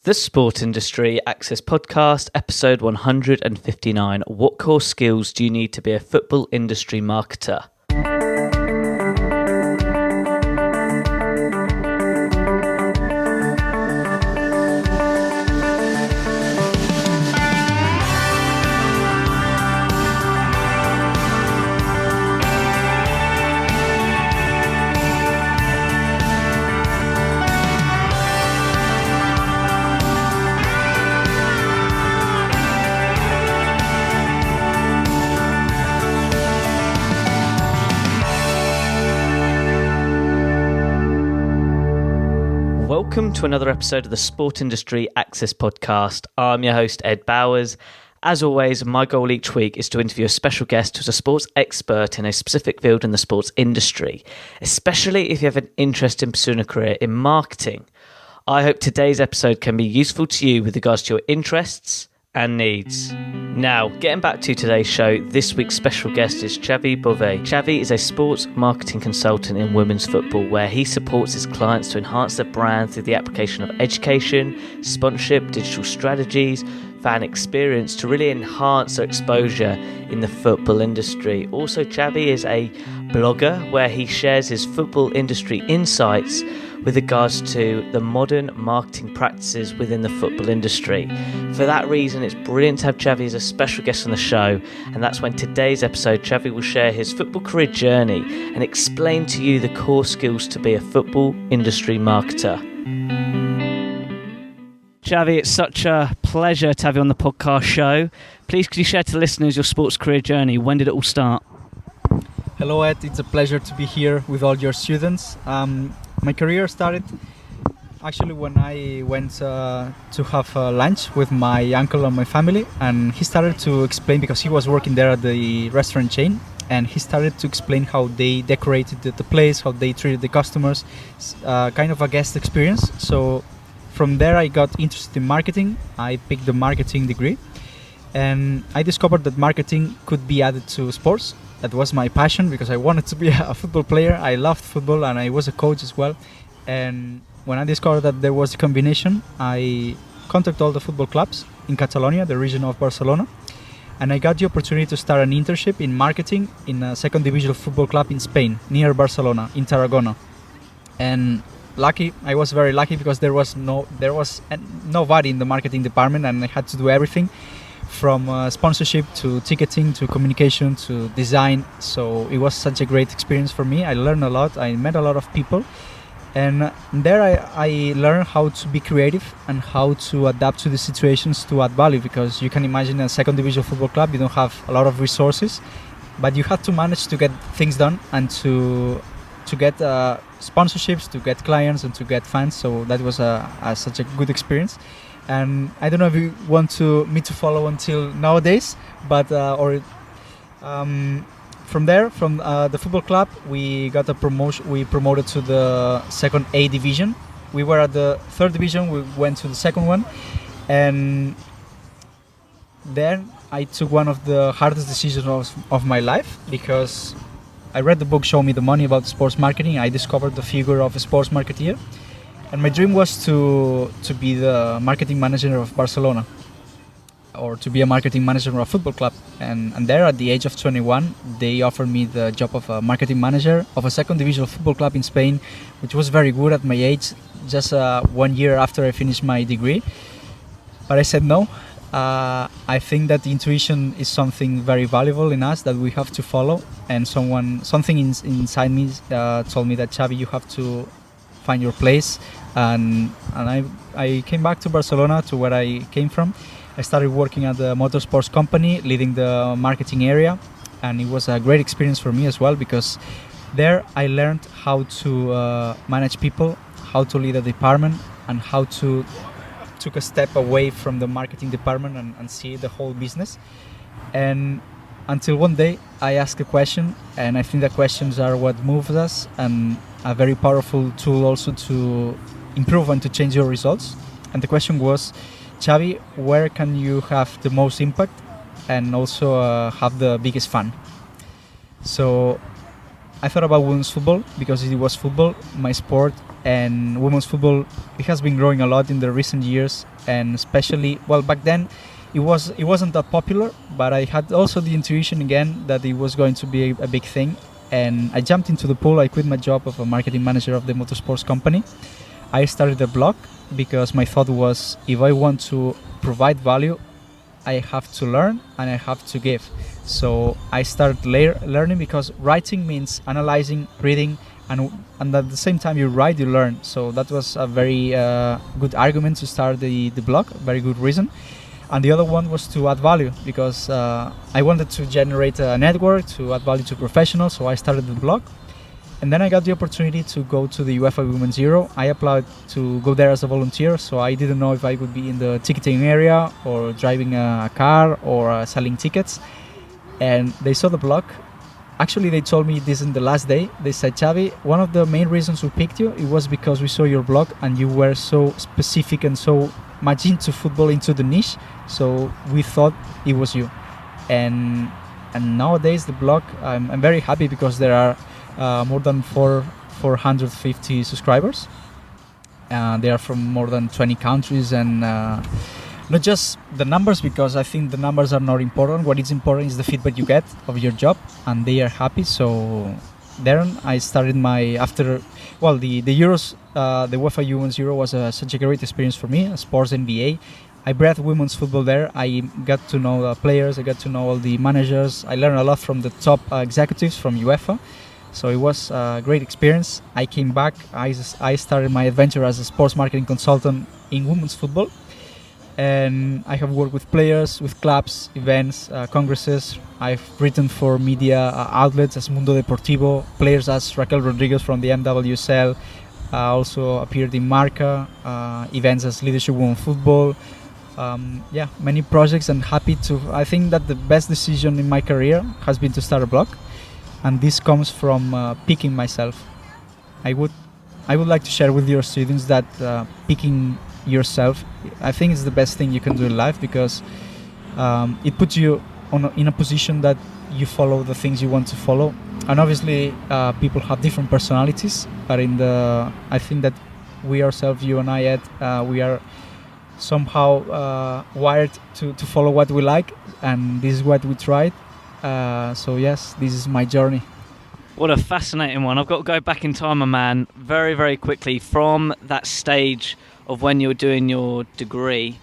The Sport Industry Access Podcast, episode 159. What core skills do you need to be a football industry marketer? Welcome to another episode of the Sport Industry Access Podcast. I'm your host, Ed Bowers. As always, my goal each week is to interview a special guest who's a sports expert in a specific field in the sports industry, especially if you have an interest in pursuing a career in marketing. I hope today's episode can be useful to you with regards to your interests and needs. Now, getting back to today's show, this week's special guest is Xavi Bové. Xavi is a sports marketing consultant in women's football, where he supports his clients to enhance their brand through the application of education, sponsorship, digital strategies, fan experience to really enhance their exposure in the football industry. Also, Xavi is a blogger where he shares his football industry insights with regards to the modern marketing practices within the football industry. For that reason, it's brilliant to have Xavi as a special guest on the show, and that's when today's episode, Xavi will share his football career journey and explain to you the core skills to be a football industry marketer. Xavi, it's such a pleasure to have you on the podcast show. Please, could you share to listeners your sports career journey? When did it all start? Hello, Ed. It's a pleasure to be here with all your students. My career started actually when I went to have lunch with my uncle and my family, and he started to explain, because he was working there at the restaurant chain, and he started to explain how they decorated the place, how they treated the customers, kind of a guest experience. So from there I got interested in marketing. I picked the marketing degree, and I discovered that marketing could be added to sports. That was my passion, because I wanted to be a football player. I loved football, and I was a coach as well. And when I discovered that there was a combination, I contacted all the football clubs in Catalonia, the region of Barcelona, and I got the opportunity to start an internship in marketing in a second division football club in Spain, near Barcelona, in Tarragona. And I was very lucky, because there was nobody in the marketing department, and I had to do everything, from sponsorship to ticketing to communication to design. So it was such a great experience for me. I learned a lot. I met a lot of people, and there I learned how to be creative and how to adapt to the situations to add value, because you can imagine a second division football club, you don't have a lot of resources, but you have to manage to get things done and to get sponsorships, to get clients, and to get fans. So that was such a good experience. And I don't know if you want me to follow until nowadays, but from there, from the football club, we got a promotion. We promoted to the second A division. We were at the third division. We went to the second one, and then I took one of the hardest decisions of my life, because I read the book "Show Me the Money" about sports marketing. I discovered the figure of a sports marketeer. And my dream was to be the marketing manager of Barcelona, or to be a marketing manager of a football club. And there, at the age of 21, they offered me the job of a marketing manager of a second division football club in Spain, which was very good at my age, just 1 year after I finished my degree. But I said no. I think that intuition is something very valuable in us that we have to follow. And something inside me told me that, Xavi, you have to find your place. And I came back to Barcelona, to where I came from. I started working at the motorsports company, leading the marketing area, and it was a great experience for me as well, because there I learned how to manage people, how to lead a department, and how to took a step away from the marketing department and see the whole business. And until one day I asked a question, and I think that questions are what moves us, and a very powerful tool also to improve and to change your results. And the question was, Xavi, where can you have the most impact and also have the biggest fun? So I thought about women's football because it was football, my sport, and women's football. It has been growing a lot in the recent years, and especially back then, it wasn't that popular. But I had also the intuition again that it was going to be a big thing, and I jumped into the pool. I quit my job of a marketing manager of the motorsports company. I started a blog because my thought was, if I want to provide value, I have to learn and I have to give. So I started learning, because writing means analyzing, reading, and at the same time you write, you learn. So that was a very good argument to start the blog, very good reason. And the other one was to add value, because I wanted to generate a network to add value to professionals. So I started the blog. And then I got the opportunity to go to the UEFA Women's Euro. I applied to go there as a volunteer, so I didn't know if I would be in the ticketing area or driving a car or selling tickets. And they saw the blog. Actually, they told me this in the last day. They said, Xavi, one of the main reasons we picked you, it was because we saw your blog and you were so specific and so much into football, into the niche. So we thought it was you. And nowadays the blog, I'm very happy because there are more than 450 subscribers. They are from more than 20 countries, and not just the numbers, because I think the numbers are not important. What is important is the feedback you get of your job, and they are happy. So then I started the Euros, the UEFA Women's Euro was such a great experience for me, a sports MBA. I bred women's football there. I got to know the players, I got to know all the managers. I learned a lot from the top executives from UEFA. So it was a great experience. I came back. I started my adventure as a sports marketing consultant in women's football. And I have worked with players, with clubs, events, congresses. I've written for media outlets as Mundo Deportivo, players as Raquel Rodriguez from the MWSL. Also appeared in Marca, events as Leadership Women Football. Many projects, and I think that the best decision in my career has been to start a blog. And this comes from picking myself. I would like to share with your students that picking yourself, I think, is the best thing you can do in life, because it puts you in a position that you follow the things you want to follow. And obviously, people have different personalities, but I think that we ourselves, you and I, Ed, we are somehow wired to follow what we like, and this is what we tried. So yes, this is my journey. What a fascinating one. I've got to go back in time, my man, very, very quickly. From that stage of when you were doing your degree,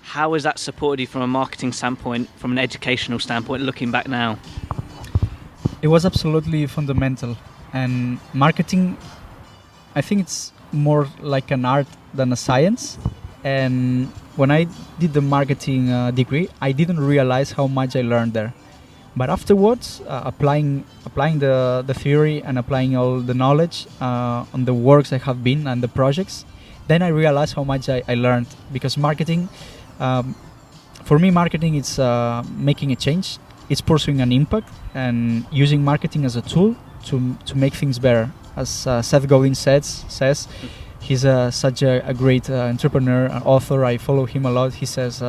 how has that supported you from a marketing standpoint, from an educational standpoint, looking back now? It was absolutely fundamental. And marketing, I think it's more like an art than a science. And when I did the marketing degree, I didn't realize how much I learned there. But afterwards, applying the theory and applying all the knowledge on the works I have been and the projects, then I realized how much I learned. Because marketing, for me, marketing is making a change. It's pursuing an impact and using marketing as a tool to make things better. As Seth Godin says, he's such a great entrepreneur, author. I follow him a lot. He says,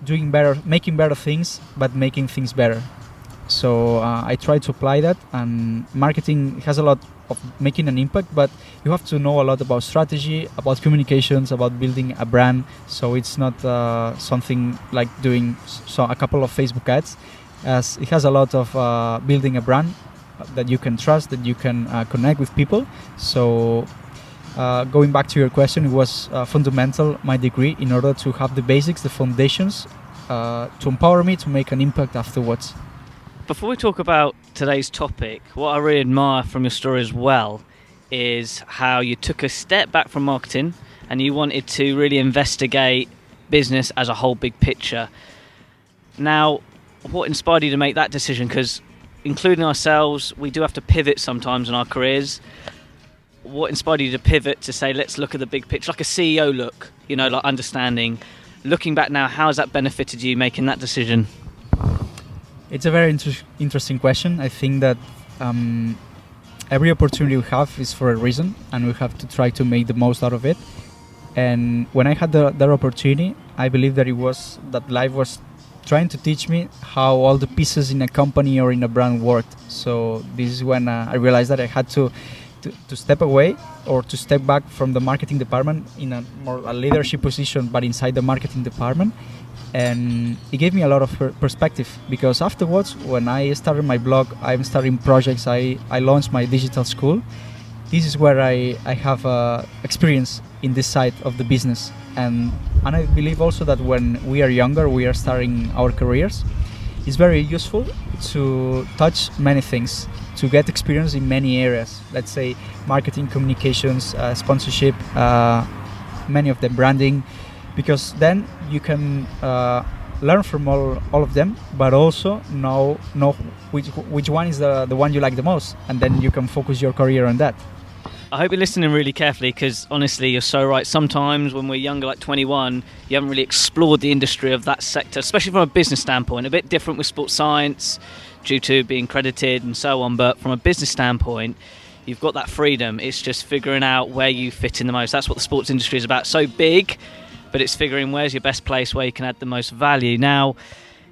doing better, making better things, but making things better. So I try to apply that, and marketing has a lot of making an impact, but you have to know a lot about strategy, about communications, about building a brand. So it's not something like doing a couple of Facebook ads, as it has a lot of building a brand that you can trust, that you can connect with people. So going back to your question, it was fundamental, my degree, in order to have the basics, the foundations, to empower me to make an impact afterwards. Before we talk about today's topic, what I really admire from your story as well is how you took a step back from marketing and you wanted to really investigate business as a whole big picture. Now, what inspired you to make that decision? Because including ourselves, we do have to pivot sometimes in our careers. What inspired you to pivot to say, let's look at the big picture, like a CEO look, like understanding. Looking back now, how has that benefited you making that decision? It's a very interesting question. I think that every opportunity we have is for a reason, and we have to try to make the most out of it. And when I had that opportunity, I believe that life was trying to teach me how all the pieces in a company or in a brand worked. So this is when I realized that I had to step away or to step back from the marketing department in a leadership position, but inside the marketing department. And it gave me a lot of perspective, because afterwards, when I started my blog, I'm starting projects, I launched my digital school. This is where I have experience in this side of the business. And I believe also that when we are younger, we are starting our careers, it's very useful to touch many things, to get experience in many areas. Let's say marketing, communications, sponsorship, many of them, branding, because then you can learn from all of them, but also know which one is the one you like the most, and then you can focus your career on that. I hope you're listening really carefully, because honestly, you're so right. Sometimes when we're younger, like 21, you haven't really explored the industry of that sector, especially from a business standpoint. A bit different with sports science due to being credited and so on, but from a business standpoint, you've got that freedom. It's just figuring out where you fit in the most. That's what the sports industry is about. So big, but it's figuring where's your best place, where you can add the most value. Now,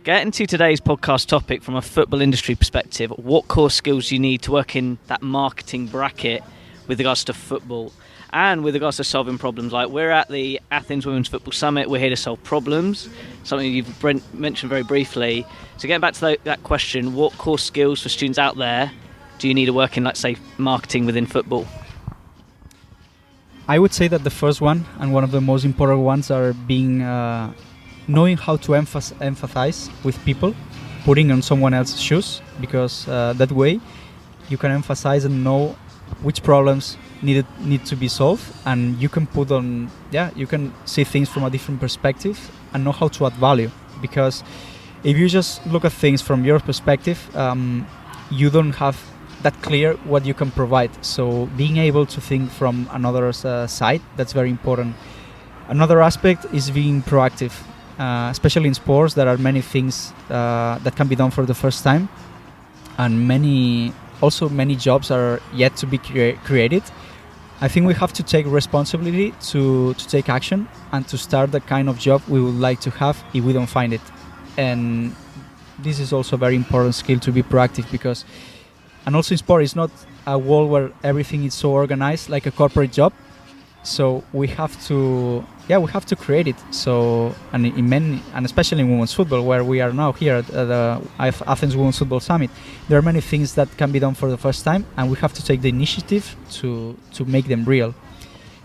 getting to today's podcast topic from a football industry perspective, what core skills you need to work in that marketing bracket with regards to football and with regards to solving problems. Like, we're at the Athens Women's Football Summit, we're here to solve problems, something you've mentioned very briefly. So getting back to that question, what core skills for students out there do you need to work in, let's say, marketing within football? I would say that the first one, and one of the most important ones, are being knowing how to empathize with people, putting on someone else's shoes, because that way you can emphasize and know which problems need to be solved, and you can you can see things from a different perspective and know how to add value. Because if you just look at things from your perspective, you don't have that clear what you can provide. So being able to think from another's side, that's very important. Another aspect is being proactive, especially in sports. There are many things that can be done for the first time, and many jobs are yet to be created. I think we have to take responsibility to take action and to start the kind of job we would like to have if we don't find it. And this is also a very important skill, to be proactive, because, and also in sport, it's not a world where everything is so organized like a corporate job. So we have to create it. So, and especially in women's football, where we are now here at the Athens Women's Football Summit, there are many things that can be done for the first time, and we have to take the initiative to make them real.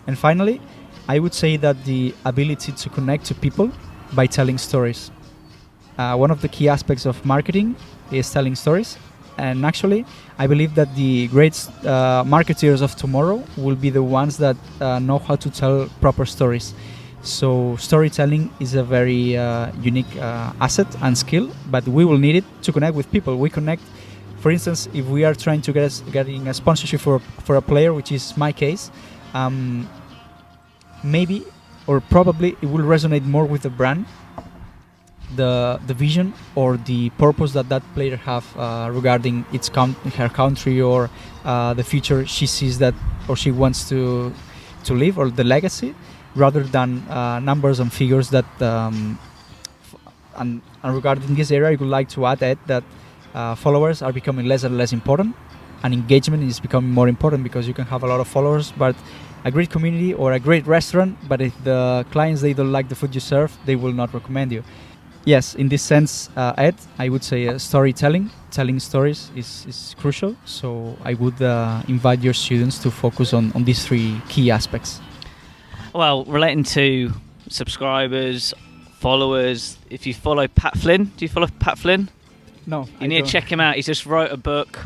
And finally, I would say that the ability to connect to people by telling stories. One of the key aspects of marketing is telling stories. And actually, I believe that the great marketeers of tomorrow will be the ones that know how to tell proper stories. So storytelling is a very unique asset and skill, but we will need it to connect with people. We connect, for instance, if we are trying to getting a sponsorship for a player, which is my case, maybe or probably it will resonate more with the brand, the vision or the purpose that player have regarding her country, or the future she sees that or she wants to live, or the legacy, rather than numbers and figures that and regarding this area, I would like to add that followers are becoming less and less important, and engagement is becoming more important, because you can have a lot of followers but a great community or a great restaurant, but if the clients, they don't like the food you serve, they will not recommend you. Yes, in this sense, Ed, I would say telling stories is crucial. So I would invite your students to focus on these three key aspects. Well, relating to subscribers, followers, if you follow Pat Flynn, do you follow Pat Flynn? No. You need to check him out. He just wrote a book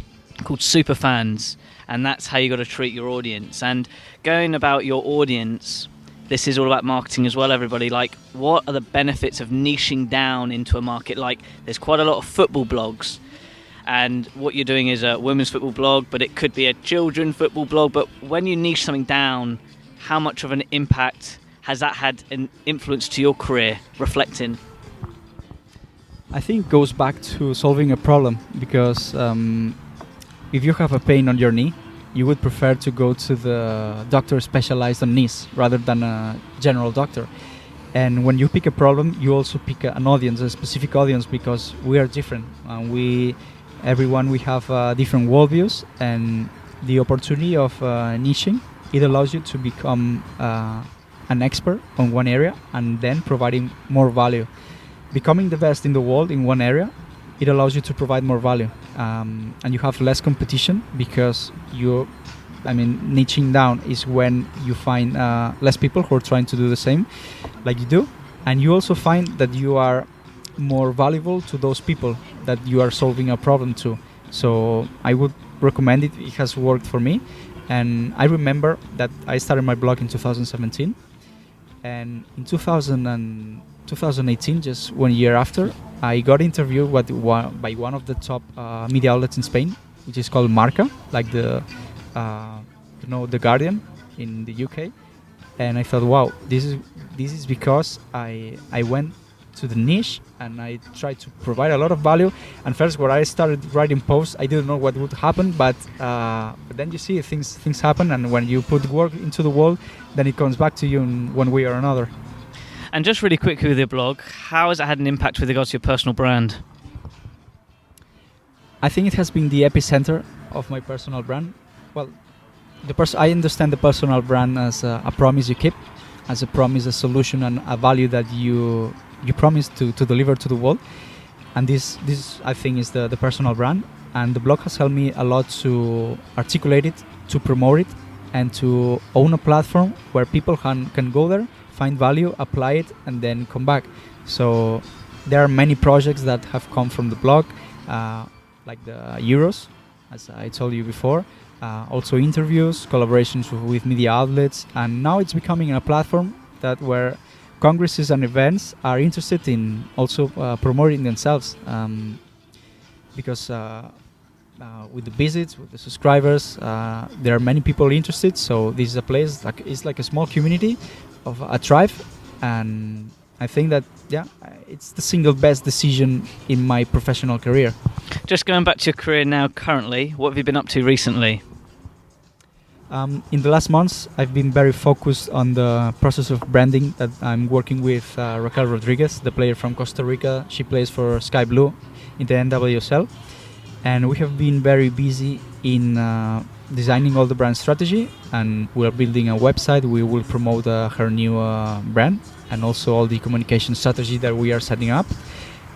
called Superfans, and that's how you got to treat your audience. And going about your audience, this is all about marketing as well, everybody. Like, what are the benefits of niching down into a market? Like, there's quite a lot of football blogs, and what you're doing is a women's football blog, but it could be a children's football blog. But when you niche something down, how much of an impact has that had an influence to your career, reflecting? I think it goes back to solving a problem, because if you have a pain on your knee, you would prefer to go to the doctor specialized on knees rather than a general doctor. And when you pick a problem, you also pick an audience, a specific audience, because we are different. And we have different worldviews, and the opportunity of niching, it allows you to become an expert on one area and then providing more value. Becoming the best in the world in one area, it allows you to provide more value, and you have less competition because niching down is when you find less people who are trying to do the same like you do, and you also find that you are more valuable to those people that you are solving a problem to. So I would recommend it. It has worked for me, and I remember that I started my blog in 2017, and in 2018, just 1 year after, I got interviewed by one of the top media outlets in Spain, which is called Marca, like the Guardian in the UK. And I thought, wow, this is because I went to the niche and I tried to provide a lot of value. And first, when I started writing posts, I didn't know what would happen, but then you see things happen, and when you put work into the world, then it comes back to you in one way or another. And just really quickly with your blog, how has it had an impact with regards to your personal brand? I think it has been the epicenter of my personal brand. Well, I understand the personal brand as a promise you keep, as a promise, a solution, and a value that you promise to deliver to the world. And this I think is the personal brand. And the blog has helped me a lot to articulate it, to promote it, and to own a platform where people can go there, find value, apply it, and then come back. So there are many projects that have come from the blog, like the Euros, as I told you before, also interviews, collaborations with media outlets, and now it's becoming a platform where congresses and events are interested in also promoting themselves, because with the visits, with the subscribers, there are many people interested. So this is a place it's like a small community of a tribe, and I think that it's the single best decision in my professional career. Just going back to your career now, currently, what have you been up to recently? In the last months, I've been very focused on the process of branding that I'm working with Raquel Rodriguez, the player from Costa Rica. She plays for Sky Blue in the NWSL. And we have been very busy in designing all the brand strategy, and we're building a website. We will promote her new brand, and also all the communication strategy that we are setting up.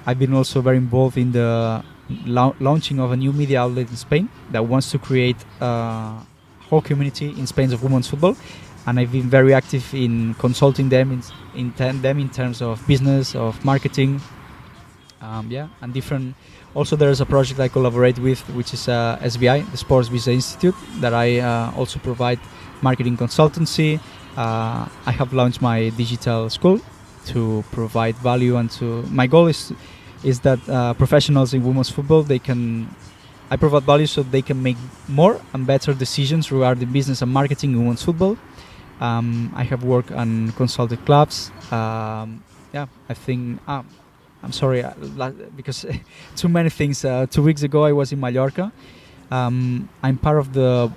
I've been also very involved in the launching of a new media outlet in Spain that wants to create whole community in Spain of women's football, and I've been very active in consulting them in terms of business, of marketing, and different. Also, there is a project I collaborate with, which is SVI, the Sports Visa Institute, that I also provide marketing consultancy. I have launched my digital school to provide value, and my goal is that professionals in women's football, I provide value so they can make more and better decisions regarding business and marketing in women's football. I have worked on consulted clubs. I think I'm sorry because too many things. 2 weeks ago I was in Mallorca. I'm part of the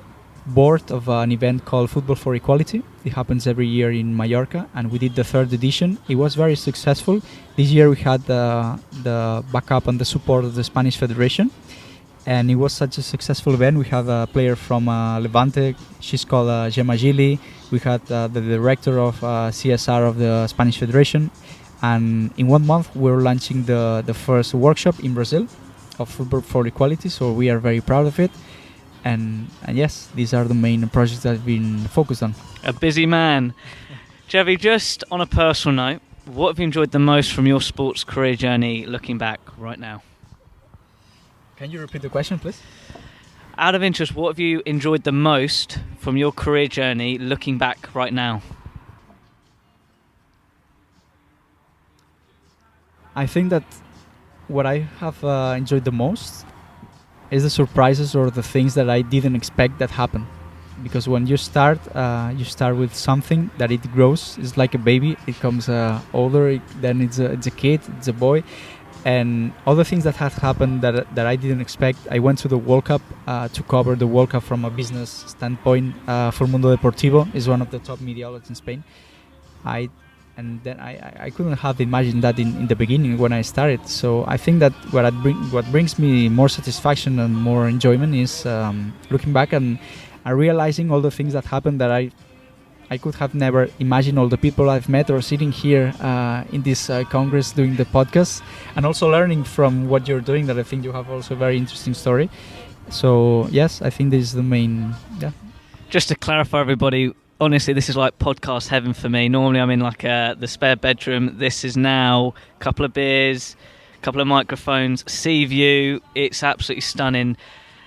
board of an event called Fútbol for Equality. It happens every year in Mallorca, and we did the 3rd edition. It was very successful. This year we had the backup and the support of the Spanish Federation, and it was such a successful event. We have a player from Levante. She's called Gemma Gili. We had the director of CSR of the Spanish Federation, and in 1 month we're launching the first workshop in Brazil of Football for Equality. So we are very proud of it. And yes, these are the main projects that I've been focused on. A busy man. Xavi, just on a personal note, what have you enjoyed the most from your sports career journey looking back right now? Can you repeat the question, please? Out of interest, what have you enjoyed the most from your career journey looking back right now? I think that what I have enjoyed the most is the surprises or the things that I didn't expect that happen. Because when you start with something that it grows. It's like a baby. It comes older, then it's a kid, it's a boy. And other things that have happened that I didn't expect. I went to the World Cup to cover the World Cup from a business standpoint for Mundo Deportivo. It's one of the top media outlets in Spain. I And then I couldn't have imagined that in the beginning when I started. So I think that what brings me more satisfaction and more enjoyment is looking back and realizing all the things that happened that I could have never imagined, all the people I've met or sitting here in this Congress doing the podcast, and also learning from what you're doing, that I think you have also a very interesting story. So yes, I think this is the main, Just to clarify, everybody, honestly, this is like podcast heaven for me. Normally I'm in like the spare bedroom. This is now a couple of beers, a couple of microphones, sea view. It's absolutely stunning.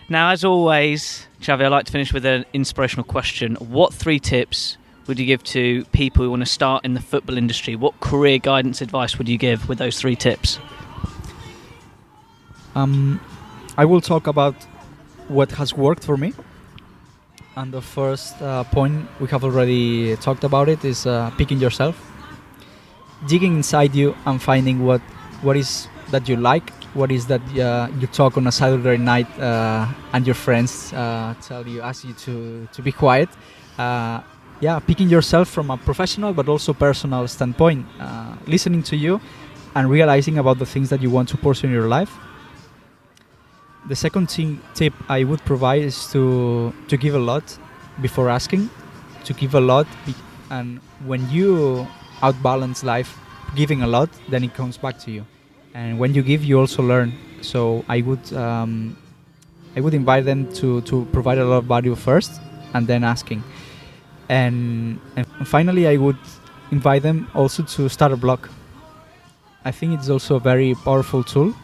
Now, as always, Xavi, I'd like to finish with an inspirational question. What 3 tips would you give to people who want to start in the football industry? What career guidance advice would you give with those 3 tips? I will talk about what has worked for me. And the first point, we have already talked about it, is picking yourself. Digging inside you and finding what is that you like, what is that you talk on a Saturday night and your friends ask you to be quiet. Picking yourself from a professional but also personal standpoint, listening to you and realizing about the things that you want to pursue in your life. The second tip I would provide is to give a lot before asking, to give a lot, and when you outbalance life giving a lot, then it comes back to you. And when you give, you also learn. So I would invite them to provide a lot of value first and then asking. And finally, I would invite them also to start a blog. I think it's also a very powerful tool.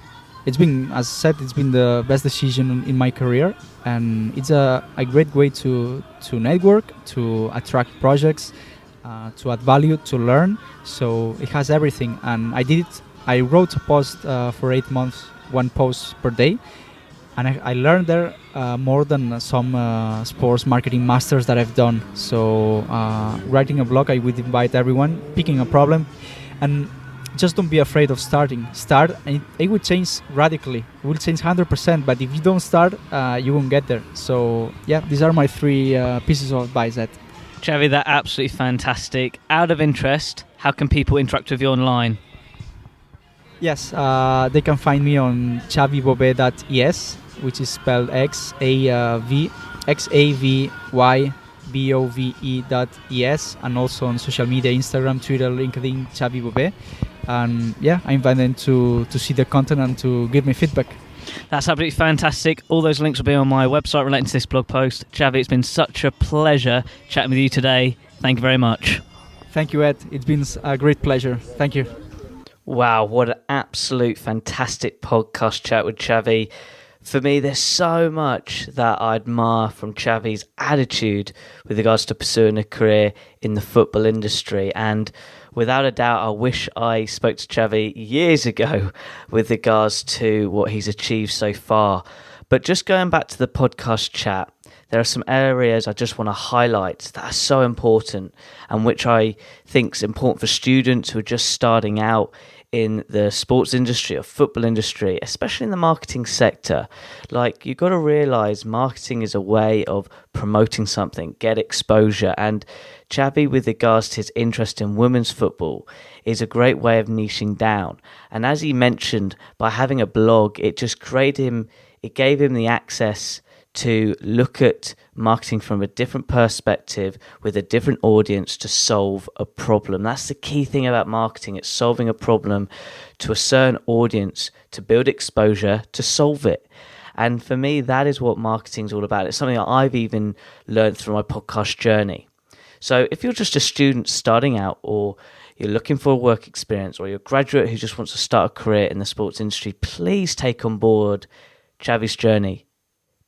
It's been, as I said, it's been the best decision in my career, and it's a great way to network, to attract projects, to add value, to learn. So it has everything, and I did it. I wrote a post for 8 months, 1 post per day, and I learned there more than some sports marketing masters that I've done. So writing a blog, I would invite everyone, picking a problem, and just don't be afraid of starting. Start, and it will change radically. It will change 100%, but if you don't start, you won't get there. So yeah, these are my 3 pieces of advice. Xavi, that's absolutely fantastic. Out of interest, how can people interact with you online? Yes, they can find me on xavibove.es, which is spelled XAVYBOVE.es, and also on social media, Instagram, Twitter, LinkedIn, Xavi Bové. And yeah, I invite them to see the content and to give me feedback. That's absolutely fantastic. All those links will be on my website relating to this blog post. Xavi, it's been such a pleasure chatting with you today. Thank you very much. Thank you, Ed. It's been a great pleasure. Thank you. Wow, what an absolute fantastic podcast chat with Xavi. For me, there's so much that I admire from Xavi's attitude with regards to pursuing a career in the football industry. And without a doubt, I wish I spoke to Xavi years ago with regards to what he's achieved so far. But just going back to the podcast chat, there are some areas I just want to highlight that are so important and which I think is important for students who are just starting out in the sports industry or football industry, especially in the marketing sector. Like, you've got to realize marketing is a way of promoting something, get exposure. And Xavi, with regards to his interest in women's football, is a great way of niching down. And as he mentioned, by having a blog, it gave him the access to look at marketing from a different perspective with a different audience to solve a problem. That's the key thing about marketing. It's solving a problem to a certain audience, to build exposure, to solve it. And for me, that is what marketing is all about. It's something that I've even learned through my podcast journey. So if you're just a student starting out, or you're looking for a work experience, or you're a graduate who just wants to start a career in the sports industry, please take on board Xavi's journey.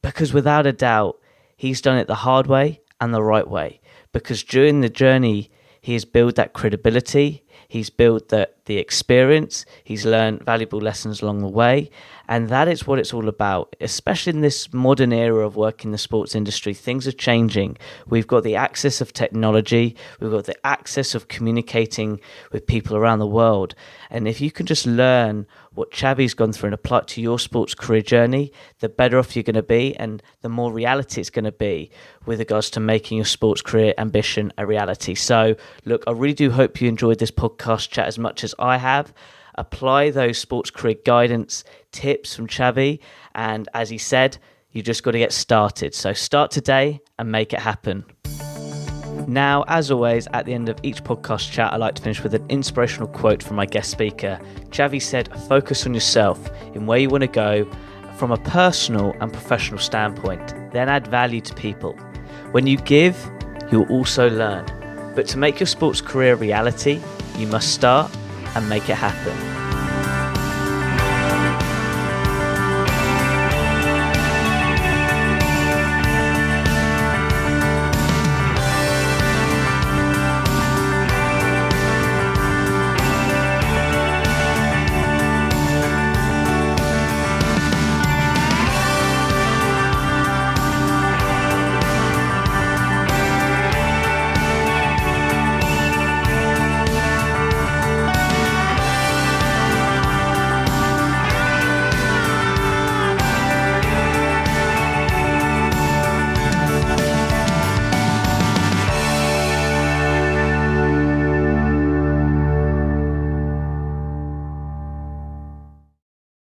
Because without a doubt, he's done it the hard way and the right way. Because during the journey, he has built that credibility, he's built the experience, he's learned valuable lessons along the way. And that is what it's all about, especially in this modern era of working in the sports industry. Things are changing. We've got the access of technology. We've got the access of communicating with people around the world. And if you can just learn what Xavi's gone through and apply it to your sports career journey, the better off you're going to be and the more reality it's going to be with regards to making your sports career ambition a reality. So, look, I really do hope you enjoyed this podcast podcast chat as much as I have. Apply those sports career guidance tips from Xavi. And as he said, you just got to get started. So start today and make it happen. Now, as always, at the end of each podcast chat, I like to finish with an inspirational quote from my guest speaker. Xavi said, focus on yourself in where you want to go from a personal and professional standpoint. Then add value to people. When you give, you'll also learn. But to make your sports career a reality, you must start and make it happen.